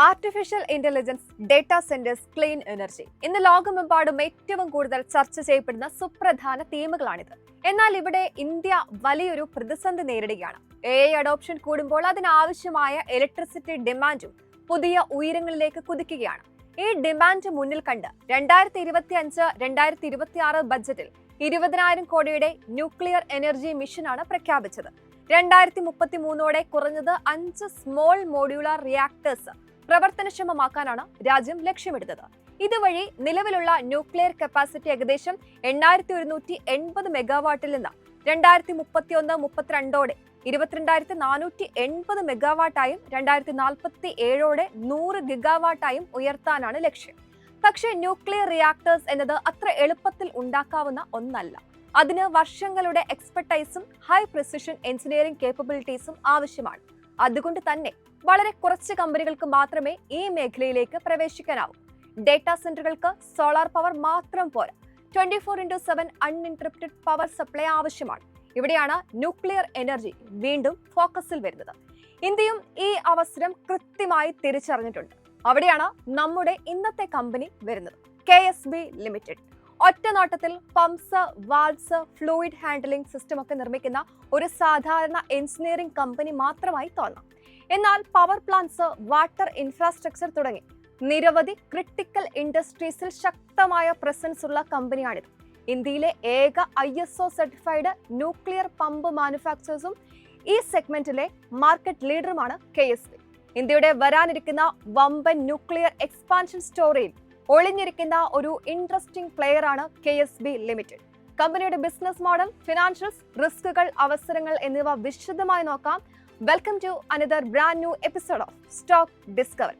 Artificial intelligence, data centres, clean energy ഇന്ന് ലോകമെമ്പാടും ഏറ്റവും കൂടുതൽ ചർച്ച ചെയ്യപ്പെടുന്ന സുപ്രധാന തീമുകളാണിത്. എന്നാൽ ഇവിടെ ഇന്ത്യ വലിയൊരു പ്രതിസന്ധി നേരിടുകയാണ്. AI അഡോപ്ഷൻ കൂടുമ്പോൾ അതിനാവശ്യമായ ഇലക്ട്രിസിറ്റി ഡിമാൻഡും പുതിയ ഉയരങ്ങളിലേക്ക് കുതിക്കുകയാണ്. ഈ ഡിമാൻഡ് മുന്നിൽ കണ്ട് 2025-2026 ബജറ്റിൽ 20,000 കോടിയുടെ ന്യൂക്ലിയർ എനർജി മിഷനാണ് പ്രഖ്യാപിച്ചത്. 2033 കുറഞ്ഞത് 5 സ്മോൾ മോഡ്യൂളർ റിയാക്ടേഴ്സ് പ്രവർത്തനക്ഷമമാക്കാനാണ് രാജ്യം ലക്ഷ്യമിടുന്നത്. ഇതുവഴി നിലവിലുള്ള ന്യൂക്ലിയർ കപ്പാസിറ്റി ഏകദേശം 8180 മെഗാവാട്ടിൽ നിന്ന് 2031-32 22,480 മെഗാവാട്ടായും 2047 100 ഗിഗാവാട്ടായും ഉയർത്താനാണ് ലക്ഷ്യം. പക്ഷേ ന്യൂക്ലിയർ റിയാക്ടേഴ്സ് എന്നത് അത്ര എളുപ്പത്തിൽ ഉണ്ടാക്കാവുന്ന ഒന്നല്ല. അതിന് വർഷങ്ങളുടെ എക്സ്പെർട്ടൈസും ഹൈ പ്രിസിഷൻ എഞ്ചിനീയറിംഗ് കേപ്പബിലിറ്റീസും ആവശ്യമാണ്. അതുകൊണ്ട് തന്നെ വളരെ കുറച്ച് കമ്പനികൾക്ക് മാത്രമേ ഈ മേഖലയിലേക്ക് പ്രവേശിക്കാനാവൂ. ഡേറ്റാ സെന്ററുകൾക്ക് സോളാർ പവർ മാത്രം പോരാ, 24/7 അൺഇൻറ്ററപ്റ്റഡ് പവർ സപ്ലൈ ആവശ്യമാണ്. ഇവിടെയാണ് ന്യൂക്ലിയർ എനർജി വീണ്ടും ഫോക്കസിൽ വരുന്നത്. ഇന്ത്യയും ഈ അവസരം കൃത്യമായി തിരിച്ചറിഞ്ഞിട്ടുണ്ട്. അവിടെയാണ് നമ്മുടെ ഇന്നത്തെ കമ്പനി വരുന്നത്, KSB ലിമിറ്റഡ്. ഒറ്റ നോട്ടത്തിൽ pumps, valves, fluid handling system ഒക്കെ നിർമ്മിക്കുന്ന ഒരു സാധാരണ എഞ്ചിനീയറിംഗ് കമ്പനി മാത്രമായി തോന്നാം. എന്നാൽ പവർ പ്ലാന്റ്സ്, വാട്ടർ ഇൻഫ്രാസ്ട്രക്ചർ തുടങ്ങി നിരവധി ക്രിട്ടിക്കൽ ഇൻഡസ്ട്രീസിൽ ശക്തമായ പ്രസൻസ് ഉള്ള കമ്പനിയാണിത്. ഇന്ത്യയിലെ ഏക ISO സർട്ടിഫൈഡ് ന്യൂക്ലിയർ പമ്പ് മാനുഫാക്ചേഴ്സും ഈ സെഗ്മെന്റിലെ മാർക്കറ്റ് ലീഡറുമാണ് KSB. ഇന്ത്യയുടെ വരാനിരിക്കുന്ന വമ്പൻ ന്യൂക്ലിയർ എക്സ്പാൻഷൻ സ്റ്റോറിയിൽ ഒളിഞ്ഞിരിക്കുന്ന ഒരു ഇൻട്രസ്റ്റിംഗ് പ്ലെയർ ആണ് KSB ലിമിറ്റഡ്. കമ്പനിയുടെ ബിസിനസ് മോഡൽ, ഫിനാൻഷ്യൽസ്, റിസ്കുകൾ, അവസരങ്ങൾ എന്നിവ വിശദമായി നോക്കാം. Welcome to another brand new episode of stock discover.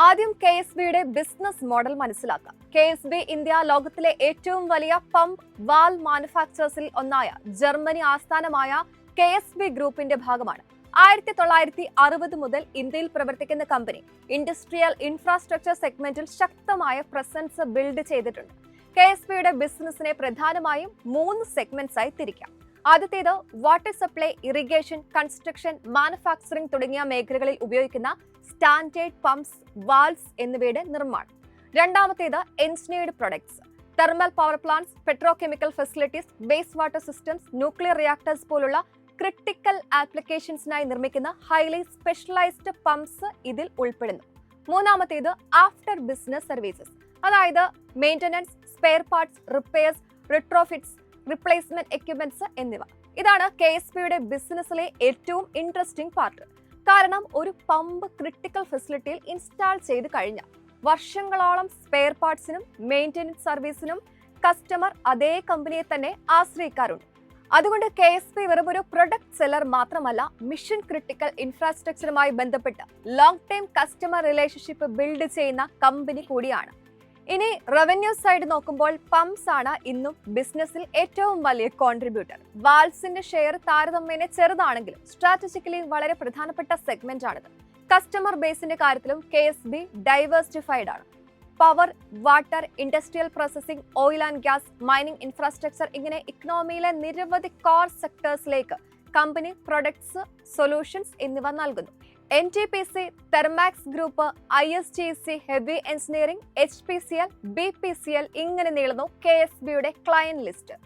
ആദ്യം KSBയുടെ ബിസിനസ് മോഡൽ മനസ്സിലാക്കാം. KSB ഇന്ത്യ ലോകത്തിലെ ഏറ്റവും വലിയ പമ്പ് വാൽവ് മാനുഫാക്ചേഴ്സിൽ ഒന്നായ ജർമ്മനി ആസ്ഥാനമായ KSB ഗ്രൂപ്പിന്റെ ഭാഗമാണ്. 1960 മുതൽ ഇന്ത്യയിൽ പ്രവർത്തിക്കുന്ന കമ്പനി ഇൻഡസ്ട്രിയൽ ഇൻഫ്രാസ്ട്രക്ചർ സെഗ്മെന്റിൽ ശക്തമായ പ്രസൻസ് ബിൽഡ് ചെയ്തിട്ടുണ്ട്. KSBയുടെ ബിസിനസിനെ പ്രധാനമായും 3 സെഗ്മെന്റ്സ് ആയി തിരിക്കാം. ആദ്യത്തേത് water supply, irrigation, construction, manufacturing തുടങ്ങിയ മേഖലകളിൽ ഉപയോഗിക്കുന്ന സ്റ്റാൻഡേർഡ് പമ്പ്സ്, വാൽവ്സ് എന്നിവയുടെ നിർമ്മാണം. രണ്ടാമത്തേത് engineered products, thermal power plants, petrochemical facilities, waste water systems, nuclear reactors പോലുള്ള ക്രിട്ടിക്കൽ ആപ്ലിക്കേഷൻസിനായി നിർമ്മിക്കുന്ന ഹൈലി സ്പെഷ്യലൈസ്ഡ് പമ്പ്സ് ഇതിൽ ഉൾപ്പെടുന്നു. മൂന്നാമത്തേത് ആഫ്റ്റർ ബിസിനസ് സർവീസസ്, അതായത് maintenance, spare parts, repairs, retrofits, replacement equipments എന്നിവ. ഇതാണ് KSBയുടെ ബിസിനസ്സിലെ ഏറ്റവും ഇൻട്രസ്റ്റിംഗ് പാർട്ട്. കാരണം ഒരു പമ്പ് ക്രിട്ടിക്കൽ ഫെസിലിറ്റിയിൽ ഇൻസ്റ്റാൾ ചെയ്ത് കഴിഞ്ഞാൽ വർഷങ്ങളോളം സ്പെയർ പാർട്സിനും മെയിൻ്റനൻസ് സർവീസിനും കസ്റ്റമർ അതേ കമ്പനിയെ തന്നെ ആശ്രയിക്കാറുണ്ട്. അതുകൊണ്ട് KSB വെറും ഒരു പ്രൊഡക്റ്റ് സെല്ലർ മാത്രമല്ല, മിഷൻ ക്രിട്ടിക്കൽ ഇൻഫ്രാസ്ട്രക്ചറുമായി ബന്ധപ്പെട്ട് long time customer relationship build ചെയ്യുന്ന കമ്പനി കൂടിയാണ്. ഇനി റവന്യൂ സൈഡ് നോക്കുമ്പോൾ പമ്പ്സ് ആണ് ഇന്നും ബിസിനസ്സിൽ ഏറ്റവും വലിയ കോൺട്രിബ്യൂട്ടർ. വാൽവ്സിന്റെ ഷെയർ താരതമ്യേന ചെറുതാണെങ്കിലും സ്ട്രാറ്റജിക്കലി വളരെ പ്രധാനപ്പെട്ട സെഗ്മെന്റ് ആണിത്. കസ്റ്റമർ ബേസിന്റെ കാര്യത്തിലും KSB ഡൈവേഴ്സിഫൈഡ് ആണ്. Power, water, industrial processing, oil and gas, mining infrastructure ഇങ്ങനെ ഇക്കണോമിയിലെ നിരവധി കോർ സെക്ടേഴ്സിലേക്ക് കമ്പനി പ്രൊഡക്ട്സ്, സൊല്യൂഷൻസ് എന്നിവ നൽകുന്നു. NTPC, Thermax group, ISGC, heavy engineering, HPCL, BPCL ഇങ്ങനെ നീളുന്നു KSBയുടെ ക്ലയന്റ് ലിസ്റ്റ്.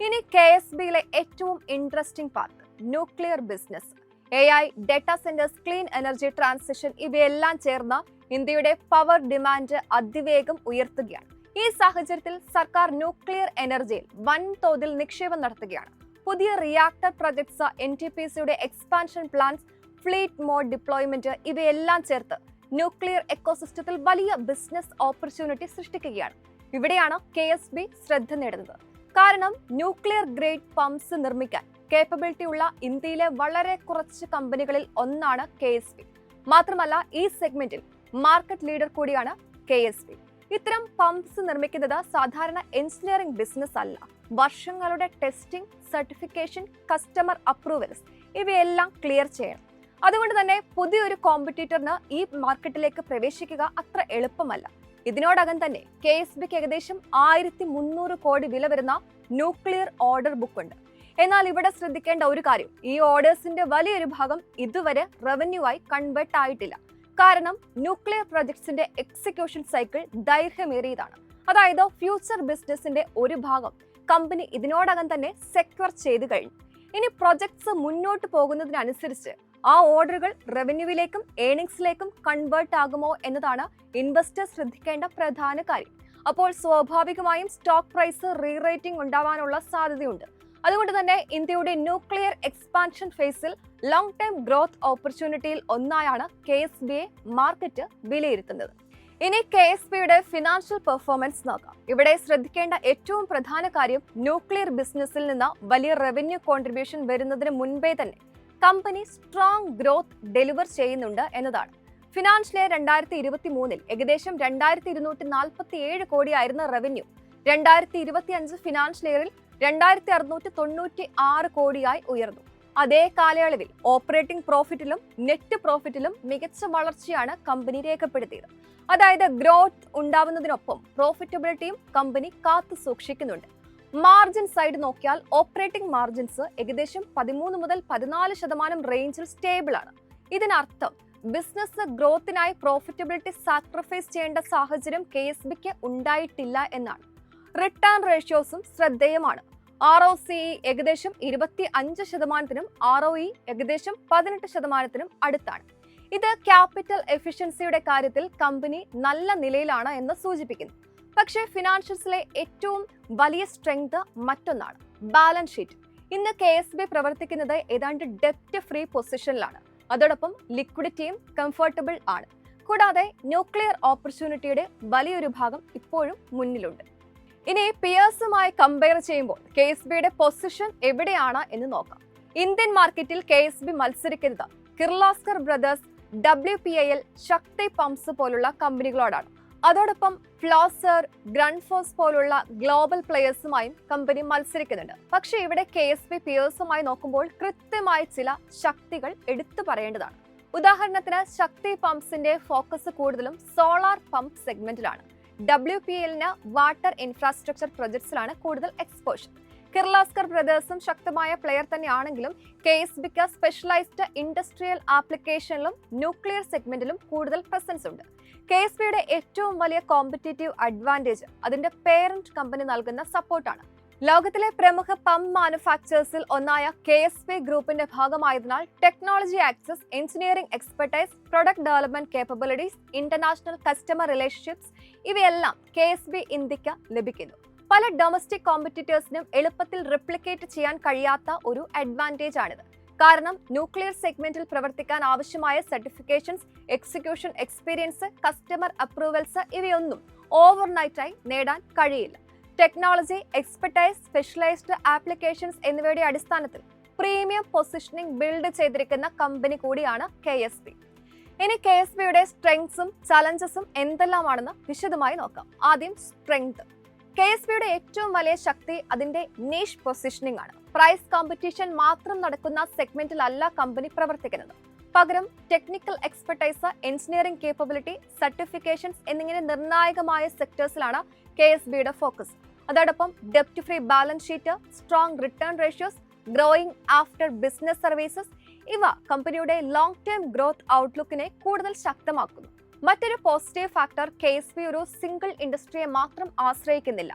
ഇനി KSBയിലെ ഏറ്റവും interesting part nuclear business. AI, data centres, clean energy transition ഇവയെല്ലാം ചേർന്ന് ഇന്ത്യയുടെ പവർ ഡിമാൻഡ് അതിവേഗം ഉയർത്തുകയാണ്. ഈ സാഹചര്യത്തിൽ സർക്കാർ ന്യൂക്ലിയർ എനർജിയിൽ വൻതോതിൽ നിക്ഷേപം നടത്തുകയാണ്. പുതിയ റിയാക്ടർ പ്രൊജക്ട്സ്, NTPCയുടെ expansion plans, fleet mode deployment ഇവയെല്ലാം ചേർത്ത് ന്യൂക്ലിയർ എക്കോസിസ്റ്റത്തിൽ വലിയ ബിസിനസ് ഓപ്പർച്യൂണിറ്റി സൃഷ്ടിക്കുകയാണ്. ഇവിടെയാണ് KSB ശ്രദ്ധ നേടുന്നത്. കാരണം ന്യൂക്ലിയർ ഗ്രേഡ് പമ്പ്സ് നിർമ്മിക്കാൻ കേപ്പബിലിറ്റി ഉള്ള ഇന്ത്യയിലെ വളരെ കുറച്ച് കമ്പനികളിൽ ഒന്നാണ് KSB. മാത്രമല്ല ഈ സെഗ്മെന്റിൽ മാർക്കറ്റ് ലീഡർ കൂടിയാണ് KSB. ഇത്തരം പമ്പ്സ് നിർമ്മിക്കുന്നത് സാധാരണ എഞ്ചിനീയറിംഗ് ബിസിനസ് അല്ല. വർഷങ്ങളുടെ ടെസ്റ്റിംഗ്, സർട്ടിഫിക്കേഷൻ, കസ്റ്റമർ അപ്രൂവൽസ് ഇവയെല്ലാം ക്ലിയർ ചെയ്യണം. അതുകൊണ്ട് തന്നെ പുതിയൊരു കോമ്പറ്റീറ്ററിന് ഈ മാർക്കറ്റിലേക്ക് പ്രവേശിക്കുക അത്ര എളുപ്പമല്ല. ഇതിനോടകം തന്നെ KSBക്ക് ഏകദേശം 1300 കോടി വില വരുന്ന ന്യൂക്ലിയർ ഓർഡർ ബുക്ക് ഉണ്ട്. എന്നാൽ ഇവിടെ ശ്രദ്ധിക്കേണ്ട ഒരു കാര്യം, ഈ ഓർഡേഴ്സിന്റെ വലിയൊരു ഭാഗം ഇതുവരെ റവന്യൂ ആയി കൺവേർട്ട് ആയിട്ടില്ല. കാരണം ന്യൂക്ലിയർ പ്രൊജക്ട്സിന്റെ എക്സിക്യൂഷൻ സൈക്കിൾ ദൈർഘ്യമേറിയതാണ്. അതായത് ഫ്യൂച്ചർ ബിസിനസിന്റെ ഒരു ഭാഗം കമ്പനി ഇതിനോടകം തന്നെ സെക്യൂർ ചെയ്തു കഴിഞ്ഞു. ഇനി പ്രൊജക്ട്സ് മുന്നോട്ട് പോകുന്നതിനനുസരിച്ച് ആ ഓർഡറുകൾ റവന്യൂവിലേക്കും ഏണിംഗ്സിലേക്കും കൺവേർട്ട് ആകുമോ എന്നതാണ് ഇൻവെസ്റ്റേഴ്സ് ശ്രദ്ധിക്കേണ്ട പ്രധാന കാര്യം. അപ്പോൾ സ്വാഭാവികമായും സ്റ്റോക്ക് പ്രൈസ് റീറേറ്റിംഗ് ഉണ്ടാവാനുള്ള സാധ്യതയുണ്ട്. അതുകൊണ്ട് തന്നെ ഇന്ത്യയുടെ ന്യൂക്ലിയർ എക്സ്പാൻഷൻ ഫേസിൽ ലോങ് ടൈം ഗ്രോത്ത് ഓപ്പർച്യൂണിറ്റിയിൽ ഒന്നായാണ് KSBയെ മാർക്കറ്റ് വിലയിരുത്തുന്നത്. ഇനി KSBയുടെ ഫിനാൻഷ്യൽ പെർഫോമൻസ് നോക്കാം. ഇവിടെ ശ്രദ്ധിക്കേണ്ട ഏറ്റവും പ്രധാന കാര്യം ന്യൂക്ലിയർ ബിസിനസ്സിൽ നിന്ന് വലിയ റവന്യൂ കോൺട്രിബ്യൂഷൻ വരുന്നതിന് മുൻപേ തന്നെ കമ്പനി സ്ട്രോങ് ഗ്രോത്ത് ഡെലിവർ ചെയ്യുന്നുണ്ട് എന്നതാണ്. ഫിനാൻഷ്യൽ ഇയർ 2023 ഏകദേശം 2247 കോടിയായിരുന്ന റവന്യൂ 2025 ഫിനാൻഷ്യൽ ഇയറിൽ 2696 കോടിയായി ഉയർന്നു. അതേ കാലയളവിൽ ഓപ്പറേറ്റിംഗ് പ്രോഫിറ്റിലും നെറ്റ് പ്രോഫിറ്റിലും മികച്ച വളർച്ചയാണ് കമ്പനി രേഖപ്പെടുത്തിയത്. അതായത് ഗ്രോത്ത് ഉണ്ടാവുന്നതിനൊപ്പം പ്രോഫിറ്റബിലിറ്റിയും കമ്പനി കാത്തു സൂക്ഷിക്കുന്നുണ്ട്. മാർജിൻ സൈഡ് നോക്കിയാൽ ഓപ്പറേറ്റിംഗ് മാർജിൻസ് ഏകദേശം 13 മുതൽ 14% റേഞ്ചിൽ സ്റ്റേബിൾ ആണ്. ഇതിനർത്ഥം ബിസിനസ് ഗ്രോത്തിനായി പ്രോഫിറ്റബിലിറ്റി സാക്രിഫൈസ് ചെയ്യേണ്ട സാഹചര്യം KSBക്ക് ഉണ്ടായിട്ടില്ല എന്നാണ്. റിട്ടേൺ റേഷ്യോസും ശ്രദ്ധേയമാണ്. ROCE ഏകദേശം 25%, ROE ഏകദേശം 18% അടുത്താണ്. ഇത് ക്യാപിറ്റൽ എഫിഷ്യൻസിയുടെ കാര്യത്തിൽ കമ്പനി നല്ല നിലയിലാണ് എന്ന് സൂചിപ്പിക്കുന്നു. പക്ഷേ ഫിനാൻഷ്യൽസിലെ ഏറ്റവും വലിയ സ്ട്രെങ്ത് മറ്റൊന്നാണ്, ബാലൻസ് ഷീറ്റ്. ഇന്ന് KSB പ്രവർത്തിക്കുന്നത് ഏതാണ്ട് ഡെപ്റ്റ് ഫ്രീ പൊസിഷനിലാണ്. അതോടൊപ്പം ലിക്വിഡിറ്റിയും കംഫർട്ടബിൾ ആണ്. കൂടാതെ ന്യൂക്ലിയർ ഓപ്പർച്യൂണിറ്റിയുടെ വലിയൊരു ഭാഗം ഇപ്പോഴും മുന്നിലുണ്ട്. ഇനി പിയേഴ്സുമായി കമ്പയർ ചെയ്യുമ്പോൾ KSBയുടെ പൊസിഷൻ എവിടെയാണ് എന്ന് നോക്കാം. ഇന്ത്യൻ മാർക്കറ്റിൽ KSB മത്സരിക്കുന്നത് കിർലോസ്കർ ബ്രദേഴ്സ്, WPIL, ശക്തി പമ്പ്സ് പോലുള്ള കമ്പനികളോടാണ്. അതോടൊപ്പം ഫ്ലോസർ, ഗ്രൺഫോസ് പോലുള്ള ഗ്ലോബൽ പ്ലെയേഴ്സുമായും കമ്പനി മത്സരിക്കുന്നുണ്ട്. പക്ഷേ ഇവിടെ KSB പിയേഴ്സുമായി നോക്കുമ്പോൾ കൃത്യമായി ചില ശക്തികൾ എടുത്തു പറയേണ്ടതാണ്. ഉദാഹരണത്തിന് ശക്തി പമ്പ്സിന്റെ ഫോക്കസ് കൂടുതലും സോളാർ പമ്പ് സെഗ്മെന്റിലാണ്. WPILന് വാട്ടർ ഇൻഫ്രാസ്ട്രക്ചർ പ്രൊജക്ട്സിലാണ് കൂടുതൽ എക്സ്പോഷർ. കിർലോസ്കർ ബ്രദേഴ്സും ശക്തമായ പ്ലെയർ തന്നെയാണെങ്കിലും KSBക്ക് സ്പെഷ്യലൈസ്ഡ് ഇൻഡസ്ട്രിയൽ ആപ്ലിക്കേഷനിലും ന്യൂക്ലിയർ സെഗ്മെന്റിലും കൂടുതൽ പ്രസൻസ് ഉണ്ട്. KSBയുടെ ഏറ്റവും വലിയ കോമ്പറ്റീറ്റീവ് അഡ്വാൻറ്റേജ് അതിന്റെ പേരന്റ് കമ്പനി നൽകുന്ന സപ്പോർട്ടാണ്. ലോകത്തിലെ പ്രമുഖ പമ്പ് മാനുഫാക്ചേഴ്സിൽ ഒന്നായ KSB ഗ്രൂപ്പിന്റെ ഭാഗമായതിനാൽ technology access, engineering expertise, product development capabilities, international customer relationships ഇവയെല്ലാം KSB ഇന്ത്യക്ക് ലഭിക്കുന്നു. പല ഡൊമസ്റ്റിക് കോമ്പറ്റീറ്റേഴ്സിനും എളുപ്പത്തിൽ റെപ്ലിക്കേറ്റ് ചെയ്യാൻ കഴിയാത്ത ഒരു അഡ്വാൻറ്റേജ് ആണിത്. കാരണം ന്യൂക്ലിയർ സെഗ്മെന്റിൽ പ്രവർത്തിക്കാൻ ആവശ്യമായ certifications, execution experience, customer approvals ഇവയൊന്നും ഓവർനൈറ്റായി നേടാൻ കഴിയില്ല. ടെക്നോളജി, എക്സ്പെർട്ടൈസ്, സ്പെഷ്യലൈസ്ഡ് ആപ്ലിക്കേഷൻസ് എന്നിവയുടെ അടിസ്ഥാനത്തിൽ പ്രീമിയം പൊസിഷനിങ് ബിൽഡ് ചെയ്തിരിക്കുന്ന കമ്പനി കൂടിയാണ് KSB. ഇനി KSBയുടെ സ്ട്രെങ്സും ചലഞ്ചസും എന്തെല്ലാമാണെന്ന് വിശദമായി നോക്കാം. ആദ്യം സ്ട്രെങ്ത്. KSBയുടെ ഏറ്റവും വലിയ ശക്തി അതിന്റെ നീഷ് പൊസിഷനിങ് ആണ്. പ്രൈസ് കോമ്പറ്റീഷൻ മാത്രം നടക്കുന്ന സെഗ്മെന്റിലല്ല കമ്പനി പ്രവർത്തിക്കുന്നത്. പകരം technical expertise, engineering capability, certifications എന്നിങ്ങനെ നിർണായകമായ സെക്ടേഴ്സിലാണ് KSBയുടെ ഫോക്കസ്. അതോടൊപ്പം ഡെപ്റ്റ് free balance sheet, strong return ratios, growing after business services ഇവ കമ്പനിയുടെ ലോങ് ടേം ഗ്രോത്ത് ഔട്ട്ലുക്കിനെ കൂടുതൽ ശക്തമാക്കുന്നു. മറ്റൊരു പോസിറ്റീവ് ഫാക്ടർ, KSB ഒരു സിംഗിൾ ഇൻഡസ്ട്രിയെ മാത്രം ആശ്രയിക്കുന്നില്ല.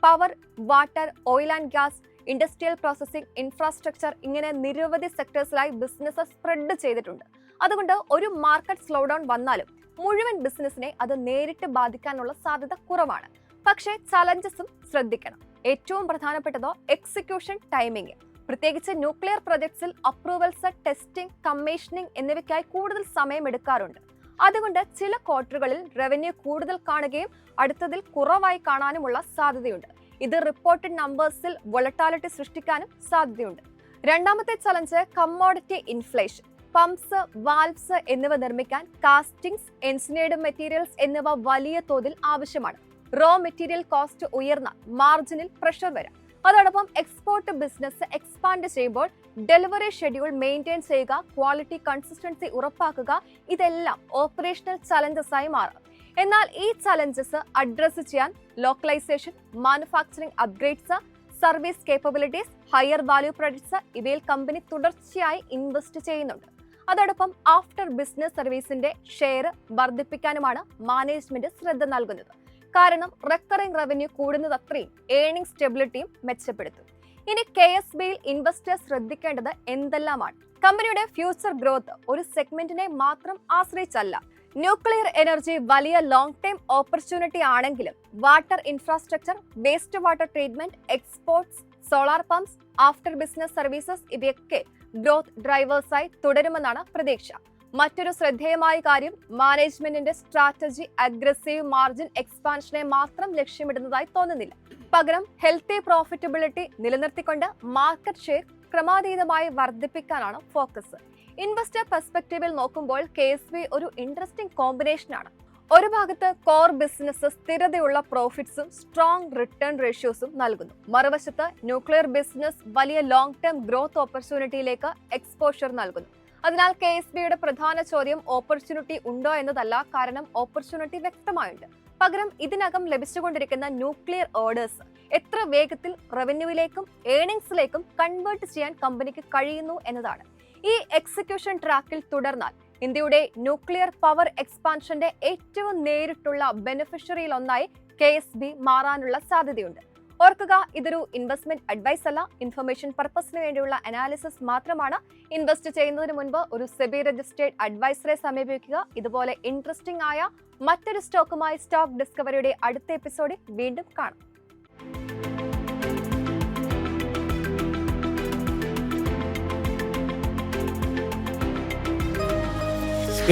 Power, water, oil and gas, industrial processing, infrastructure ഇങ്ങനെ നിരവധി സെക്ടേഴ്സിലായി ബിസിനസ് സ്പ്രെഡ് ചെയ്തിട്ടുണ്ട്. അതുകൊണ്ട് ഒരു മാർക്കറ്റ് സ്ലോ ഡൗൺ വന്നാലും മുഴുവൻ ബിസിനസിനെ അത് നേരിട്ട് ബാധിക്കാനുള്ള സാധ്യത കുറവാണ്. പക്ഷേ ചലഞ്ചസും ശ്രദ്ധിക്കണം. ഏറ്റവും പ്രധാനപ്പെട്ടതോ എക്സിക്യൂഷൻ ടൈമിംഗ്. പ്രത്യേകിച്ച് ന്യൂക്ലിയർ പ്രൊജക്ട്സിൽ അപ്രൂവൽസ്, ടെസ്റ്റിംഗ്, കമ്മീഷനിങ് എന്നിവയ്ക്കായി കൂടുതൽ സമയം എടുക്കാറുണ്ട്. അതുകൊണ്ട് ചില ക്വാർട്ടറുകളിൽ റവന്യൂ കൂടുതൽ കാണുകയും അടുത്തതിൽ കുറവായി കാണാനുമുള്ള സാധ്യതയുണ്ട്. ഇത് റിപ്പോർട്ടഡ് നമ്പേഴ്സിൽ വൊളറ്റാലിറ്റി സൃഷ്ടിക്കാനും സാധ്യതയുണ്ട്. രണ്ടാമത്തെ challenge commodity inflation. Pumps, valves എന്നിവ നിർമ്മിക്കാൻ കാസ്റ്റിംഗ്സ്, എൻജിനീയർഡ് മെറ്റീരിയൽസ് എന്നിവ വലിയ തോതിൽ ആവശ്യമാണ്. റോ മെറ്റീരിയൽ കോസ്റ്റ് ഉയർന്നാൽ മാർജിനിൽ പ്രഷർ വരാം. അതോടൊപ്പം എക്സ്പോർട്ട് ബിസിനസ് എക്സ്പാൻഡ് ചെയ്യുമ്പോൾ ഡെലിവറി ഷെഡ്യൂൾ മെയിൻറ്റെയിൻ ചെയ്യുക, ക്വാളിറ്റി കൺസിസ്റ്റൻസി ഉറപ്പാക്കുക ഇതെല്ലാം ഓപ്പറേഷണൽ ചലഞ്ചസ് ആയി മാറും. എന്നാൽ ഈ ചലഞ്ചസ് അഡ്രസ് ചെയ്യാൻ localisation, manufacturing upgrades, service capabilities, higher value products ഇവയിൽ കമ്പനി തുടർച്ചയായി ഇൻവെസ്റ്റ് ചെയ്യുന്നുണ്ട്. അതോടൊപ്പം ആഫ്റ്റർ ബിസിനസ് സർവീസിന്റെ ഷെയർ വർദ്ധിപ്പിക്കാനുമാണ് മാനേജ്മെന്റ് ശ്രദ്ധ നൽകുന്നത്. കാരണം റെക്കറിംഗ് റവന്യൂ കൂടുന്നതത്രയും ഏർണിംഗ് സ്റ്റെബിലിറ്റിയും മെച്ചപ്പെടുത്തും. ഇനി KSBയിൽ ഇൻവെസ്റ്റേഴ്സ് ശ്രദ്ധിക്കേണ്ടത് എന്തെല്ലാമാണ്? കമ്പനിയുടെ ഫ്യൂച്ചർ ഗ്രോത്ത് ഒരു സെഗ്മെന്റിനെ മാത്രം ആശ്രയിച്ചല്ല. ന്യൂക്ലിയർ എനർജി വലിയ ലോങ് ടൈം ഓപ്പർച്യൂണിറ്റി ആണെങ്കിലും water infrastructure, waste water treatment, exports, solar pumps, after business services ഇവയൊക്കെ ഗ്രോത്ത് ഡ്രൈവേഴ്സായി തുടരുമെന്നാണ് പ്രതീക്ഷ. മറ്റൊരു ശ്രദ്ധേയമായ കാര്യം, മാനേജ്മെന്റിന്റെ സ്ട്രാറ്റജി അഗ്രസീവ് മാർജിൻ എക്സ്പാൻഷനെ മാത്രം ലക്ഷ്യമിടുന്നതായി തോന്നുന്നില്ല. പകരം ഹെൽത്തി പ്രോഫിറ്റബിലിറ്റി നിലനിർത്തിക്കൊണ്ട് മാർക്കറ്റ് ഷെയർ ക്രമാതീതമായി വർദ്ധിപ്പിക്കാനാണ് ഫോക്കസ്. ഇൻവെസ്റ്റർ പെർസ്പെക്റ്റീവിൽ നോക്കുമ്പോൾ KSB ഒരു ഇൻട്രസ്റ്റിംഗ് കോമ്പിനേഷനാണ്. ഒരു ഭാഗത്ത് കോർ ബിസിനസ് സ്ഥിരതയുള്ള പ്രോഫിറ്റ്സും സ്ട്രോങ് റിട്ടേൺ റേഷ്യോസും നൽകുന്നു. മറുവശത്ത് ന്യൂക്ലിയർ ബിസിനസ് വലിയ ലോങ് ടേം ഗ്രോത്ത് ഓപ്പർച്യൂണിറ്റിയിലേക്ക് എക്സ്പോഷർ നൽകുന്നു. അതിനാൽ KSBയുടെ പ്രധാന ചോദ്യം ഓപ്പർച്യൂണിറ്റി ഉണ്ടോ എന്നതല്ല, കാരണം ഓപ്പർച്യൂണിറ്റി വ്യക്തമായുണ്ട്. പകരം ഇതിനകം ലഭിച്ചുകൊണ്ടിരിക്കുന്ന ന്യൂക്ലിയർ ഓർഡേഴ്സ് എത്ര വേഗത്തിൽ റവന്യൂവിലേക്കും ഏർണിംഗ്സിലേക്കും കൺവേർട്ട് ചെയ്യാൻ കമ്പനിക്ക് കഴിയുന്നു എന്നതാണ്. ഈ എക്സിക്യൂഷൻ ട്രാക്കിൽ തുടർന്നാൽ ഇന്ത്യയുടെ ന്യൂക്ലിയർ പവർ എക്സ്പാൻഷന്റെ ഏറ്റവും നേരിട്ടുള്ള ബെനിഫിഷ്യറിയിൽ ഒന്നായി KSB മാറാനുള്ള സാധ്യതയുണ്ട്. ഓർക്കുക, ഇതൊരു ഇൻവെസ്റ്റ്മെന്റ് അഡ്വൈസ് അല്ല, ഇൻഫർമേഷൻ പർപ്പസിന് വേണ്ടിയുള്ള അനാലിസിസ് മാത്രമാണ്. ഇൻവെസ്റ്റ് ചെയ്യുന്നതിന് മുൻപ് ഒരു സെബി രജിസ്ട്രേഡ് അഡ്വൈസറെ സമീപിക്കുക. ഇതുപോലെ ഇൻട്രസ്റ്റിംഗ് ആയ മറ്റൊരു സ്റ്റോക്കുമായി സ്റ്റോക്ക് ഡിസ്കവറിയുടെ അടുത്ത എപ്പിസോഡിൽ വീണ്ടും കാണാം.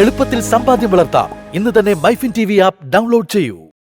എളുപ്പത്തിൽ സമ്പാദ്യം വളർത്താം. ഇന്ന് തന്നെ മൈഫിൻ TV ആപ്പ് ഡൗൺലോഡ് ചെയ്യൂ.